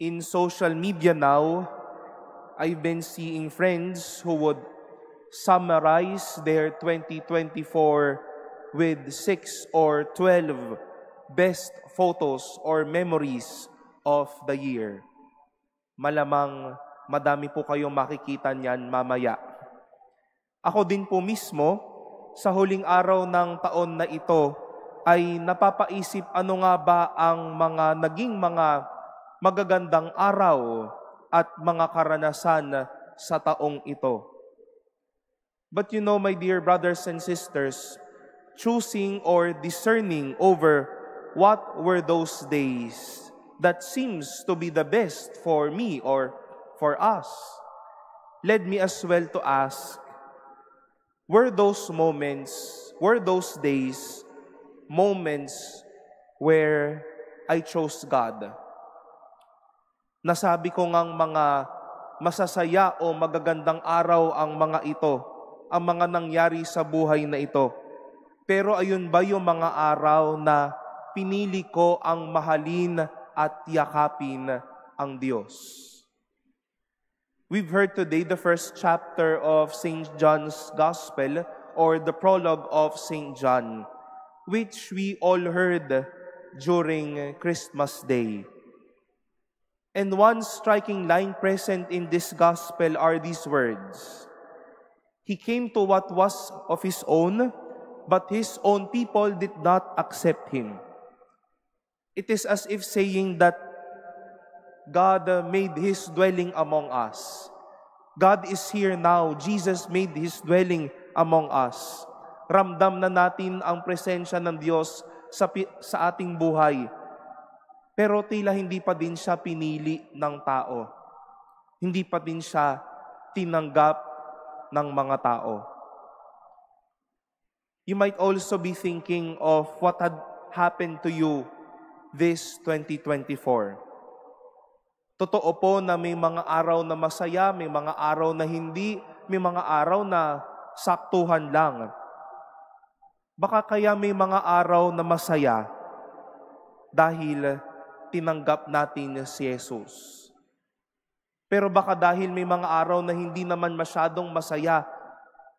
In social media now, I've been seeing friends who would summarize their 2024 with 6 or 12 best photos or memories of the year. Malamang madami po kayong makikita niyan mamaya. Ako din po mismo, sa huling araw ng taon na ito, ay napapaisip ano nga ba ang mga naging mga magagandang araw at mga karanasan sa taong ito. But you know, my dear brothers and sisters, choosing or discerning over what were those days that seems to be the best for me or for us led me as well to ask, were those days moments where I chose God? Nasabi ko ngang mga masasaya o magagandang araw ang mga ito, ang mga nangyari sa buhay na ito. Pero ayun ba yung mga araw na pinili ko ang mahalin at yakapin ang Diyos? We've heard today the first chapter of St. John's Gospel or the prologue of St. John, which we all heard during Christmas Day. And one striking line present in this gospel are these words: He came to what was of His own, but His own people did not accept Him. It is as if saying that God made His dwelling among us. God is here now. Jesus made His dwelling among us. Ramdam na natin ang presensya ng Diyos sa ating buhay. Pero tila hindi pa din siya pinili ng tao. Hindi pa din siya tinanggap ng mga tao. You might also be thinking of what had happened to you this 2024. Totoo po na may mga araw na masaya, may mga araw na hindi, may mga araw na saktuhan lang. Baka kaya may mga araw na masaya dahil tinanggap natin si Jesus. Pero baka dahil may mga araw na hindi naman masyadong masaya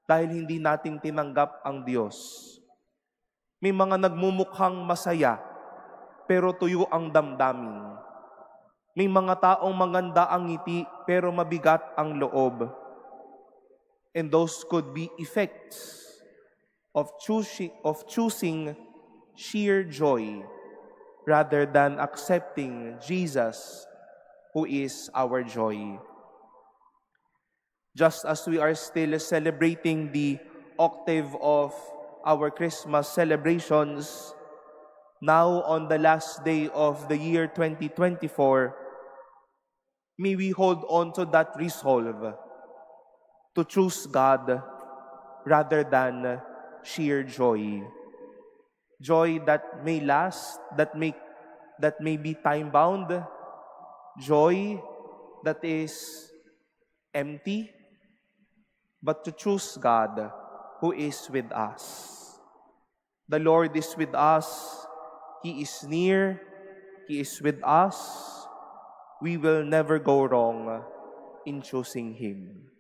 dahil hindi natin tinanggap ang Diyos. May mga nagmumukhang masaya pero tuyo ang damdamin. May mga taong maganda ang ngiti pero mabigat ang loob. And those could be effects of choosing sheer joy rather than accepting Jesus, who is our joy. Just as we are still celebrating the octave of our Christmas celebrations, now on the last day of the year 2024, may we hold on to that resolve to choose God rather than sheer joy. Joy that may last, that may be time-bound. Joy that is empty. But to choose God who is with us. The Lord is with us. He is near. He is with us. We will never go wrong in choosing Him.